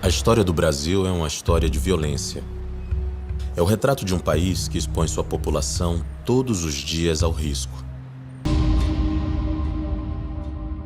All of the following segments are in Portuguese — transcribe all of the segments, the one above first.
A história do Brasil é uma história de violência. É o retrato de um país que expõe sua população todos os dias ao risco.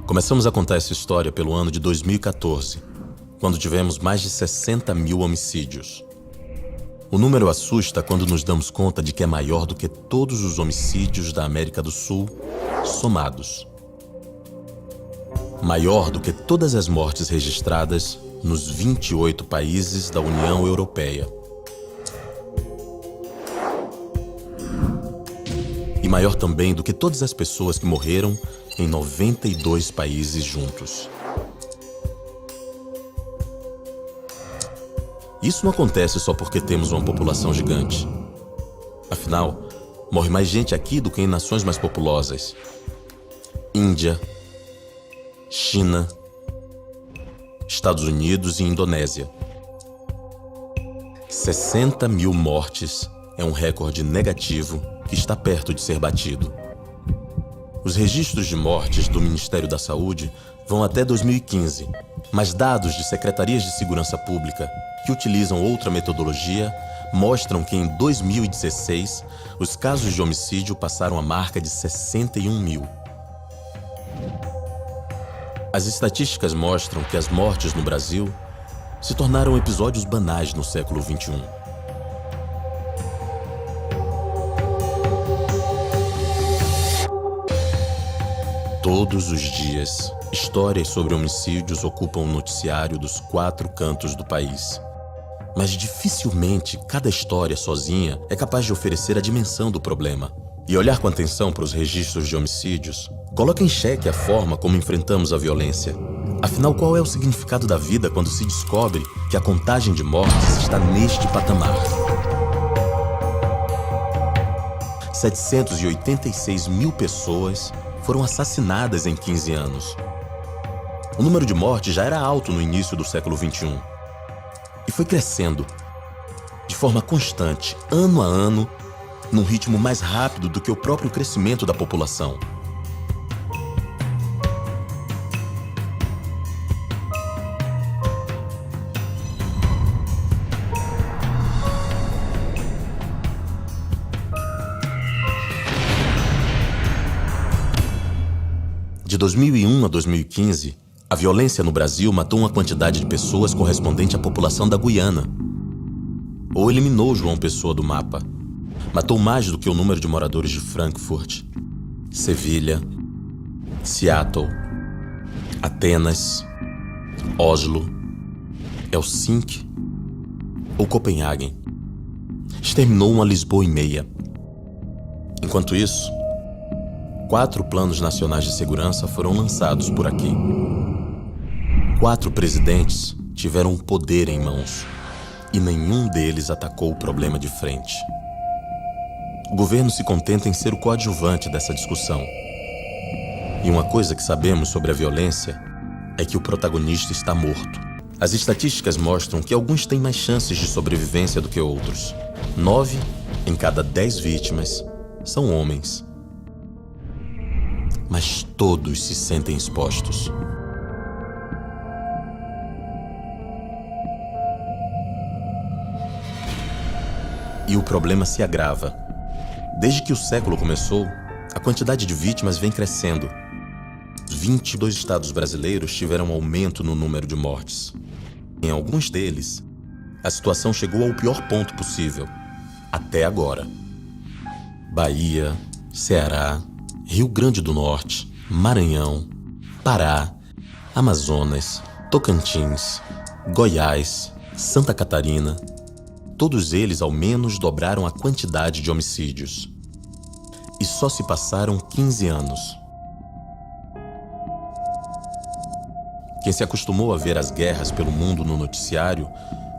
Começamos a contar essa história pelo ano de 2014, quando tivemos mais de 60 mil homicídios. O número assusta quando nos damos conta de que é maior do que todos os homicídios da América do Sul somados. Maior do que todas as mortes registradas nos 28 países da União Europeia. E maior também do que todas as pessoas que morreram em 92 países juntos. Isso não acontece só porque temos uma população gigante. Afinal, morre mais gente aqui do que em nações mais populosas. Índia, China, Estados Unidos e Indonésia. 60 mil mortes é um recorde negativo que está perto de ser batido. Os registros de mortes do Ministério da Saúde vão até 2015, mas dados de secretarias de segurança pública que utilizam outra metodologia mostram que em 2016 os casos de homicídio passaram a marca de 61 mil. As estatísticas mostram que as mortes no Brasil se tornaram episódios banais no século XXI. Todos os dias, histórias sobre homicídios ocupam o noticiário dos 4 cantos do país. Mas dificilmente cada história sozinha é capaz de oferecer a dimensão do problema. E olhar com atenção para os registros de homicídios coloca em xeque a forma como enfrentamos a violência. Afinal, qual é o significado da vida quando se descobre que a contagem de mortes está neste patamar? 786 mil pessoas foram assassinadas em 15 anos. O número de mortes já era alto no início do século XXI. E foi crescendo, de forma constante, ano a ano, num ritmo mais rápido do que o próprio crescimento da população. De 2001 a 2015, a violência no Brasil matou uma quantidade de pessoas correspondente à população da Guiana. Ou eliminou João Pessoa do mapa. Matou mais do que o número de moradores de Frankfurt, Sevilha, Seattle, Atenas, Oslo, Helsinki ou Copenhague. Exterminou uma Lisboa e meia. Enquanto isso, 4 planos nacionais de segurança foram lançados por aqui. 4 presidentes tiveram o poder em mãos e nenhum deles atacou o problema de frente. O governo se contenta em ser o coadjuvante dessa discussão. E uma coisa que sabemos sobre a violência é que o protagonista está morto. As estatísticas mostram que alguns têm mais chances de sobrevivência do que outros. 9 em cada 10 vítimas são homens. Mas todos se sentem expostos. E o problema se agrava. Desde que o século começou, a quantidade de vítimas vem crescendo. 22 estados brasileiros tiveram aumento no número de mortes. Em alguns deles, a situação chegou ao pior ponto possível, até agora. Bahia, Ceará, Rio Grande do Norte, Maranhão, Pará, Amazonas, Tocantins, Goiás, Santa Catarina. Todos eles ao menos dobraram a quantidade de homicídios. E só se passaram 15 anos. Quem se acostumou a ver as guerras pelo mundo no noticiário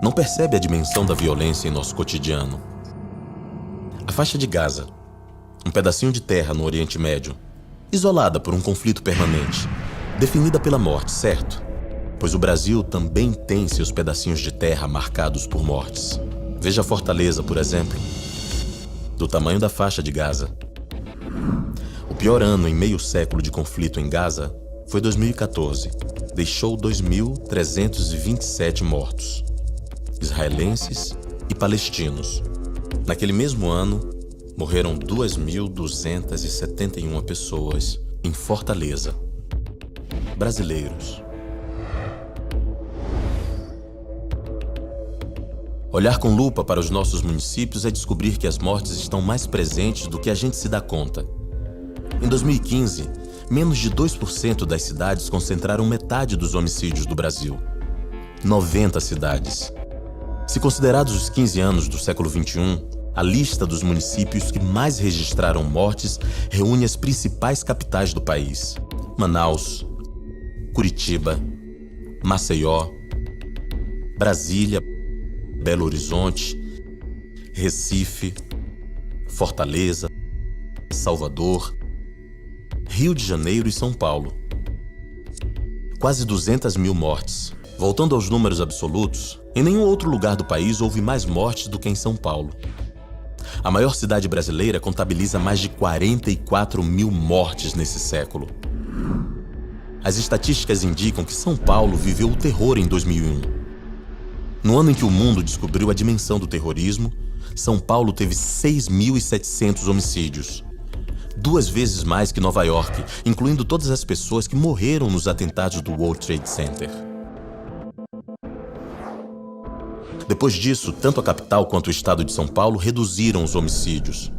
não percebe a dimensão da violência em nosso cotidiano. A faixa de Gaza, um pedacinho de terra no Oriente Médio, isolada por um conflito permanente, definida pela morte, certo? Pois o Brasil também tem seus pedacinhos de terra marcados por mortes. Veja Fortaleza, por exemplo, do tamanho da faixa de Gaza. O pior ano em meio século de conflito em Gaza foi 2014. Deixou 2.327 mortos, israelenses e palestinos. Naquele mesmo ano, morreram 2.271 pessoas em Fortaleza, brasileiros. Olhar com lupa para os nossos municípios é descobrir que as mortes estão mais presentes do que a gente se dá conta. Em 2015, menos de 2% das cidades concentraram metade dos homicídios do Brasil. 90 cidades. Se considerados os 15 anos do século XXI, a lista dos municípios que mais registraram mortes reúne as principais capitais do país: Manaus, Curitiba, Maceió, Brasília, Belo Horizonte, Recife, Fortaleza, Salvador, Rio de Janeiro e São Paulo. Quase 200 mil mortes. Voltando aos números absolutos, em nenhum outro lugar do país houve mais mortes do que em São Paulo. A maior cidade brasileira contabiliza mais de 44 mil mortes nesse século. As estatísticas indicam que São Paulo viveu o terror em 2001. No ano em que o mundo descobriu a dimensão do terrorismo, São Paulo teve 6.700 homicídios. 2 vezes mais que Nova York, incluindo todas as pessoas que morreram nos atentados do World Trade Center. Depois disso, tanto a capital quanto o estado de São Paulo reduziram os homicídios.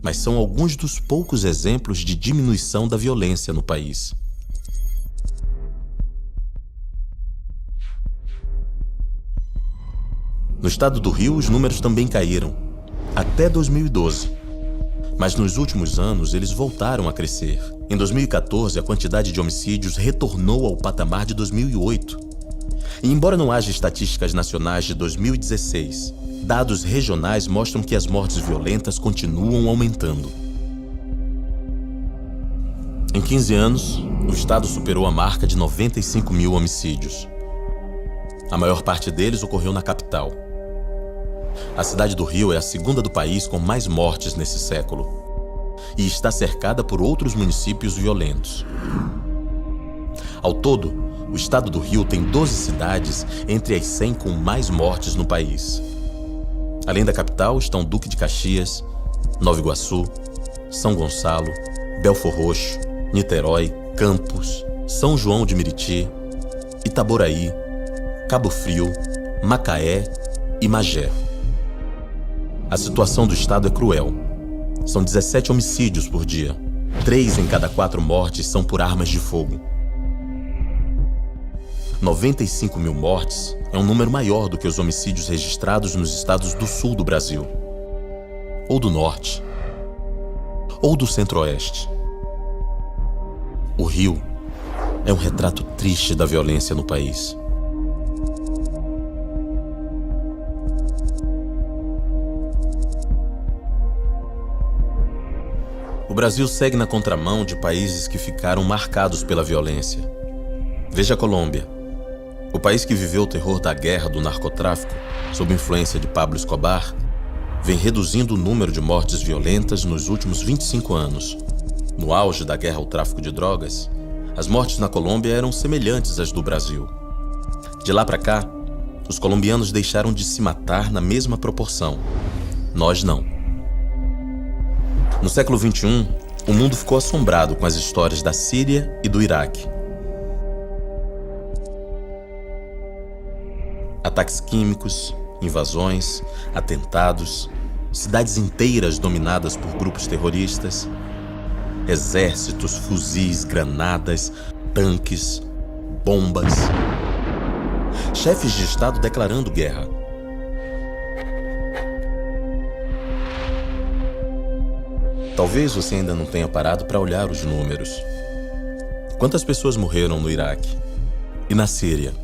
Mas são alguns dos poucos exemplos de diminuição da violência no país. No estado do Rio, os números também caíram, até 2012. Mas nos últimos anos, eles voltaram a crescer. Em 2014, a quantidade de homicídios retornou ao patamar de 2008. E embora não haja estatísticas nacionais de 2016, dados regionais mostram que as mortes violentas continuam aumentando. Em 15 anos, o estado superou a marca de 95 mil homicídios. A maior parte deles ocorreu na capital. A cidade do Rio é a segunda do país com mais mortes nesse século e está cercada por outros municípios violentos. Ao todo, o estado do Rio tem 12 cidades entre as 100 com mais mortes no país. Além da capital estão Duque de Caxias, Nova Iguaçu, São Gonçalo, Belfor Roxo, Niterói, Campos, São João de Meriti, Itaboraí, Cabo Frio, Macaé e Magé. A situação do estado é cruel. São 17 homicídios por dia. 3 em cada 4 mortes são por armas de fogo. 95 mil mortes é um número maior do que os homicídios registrados nos estados do sul do Brasil, ou do norte, ou do centro-oeste. O Rio é um retrato triste da violência no país. O Brasil segue na contramão de países que ficaram marcados pela violência. Veja a Colômbia, o país que viveu o terror da guerra do narcotráfico, sob influência de Pablo Escobar, vem reduzindo o número de mortes violentas nos últimos 25 anos. No auge da guerra ao tráfico de drogas, as mortes na Colômbia eram semelhantes às do Brasil. De lá para cá, os colombianos deixaram de se matar na mesma proporção. Nós não. No século XXI, o mundo ficou assombrado com as histórias da Síria e do Iraque. Ataques químicos, invasões, atentados, cidades inteiras dominadas por grupos terroristas, exércitos, fuzis, granadas, tanques, bombas. Chefes de Estado declarando guerra. Talvez você ainda não tenha parado para olhar os números. Quantas pessoas morreram no Iraque? E na Síria?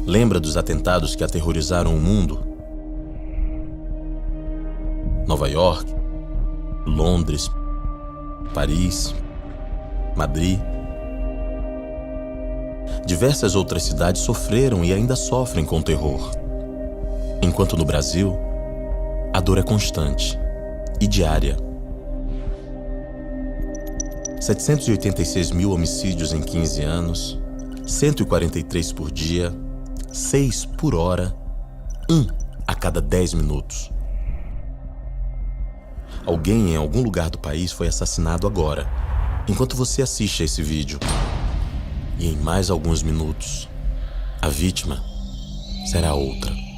Lembra dos atentados que aterrorizaram o mundo? Nova York, Londres, Paris, Madrid. Diversas outras cidades sofreram e ainda sofrem com o terror. Enquanto no Brasil, a dor é constante e diária. 786 mil homicídios em 15 anos, 143 por dia, 6 por hora, 1 a cada 10 minutos. Alguém em algum lugar do país foi assassinado agora, enquanto você assiste a esse vídeo. E em mais alguns minutos, a vítima será outra.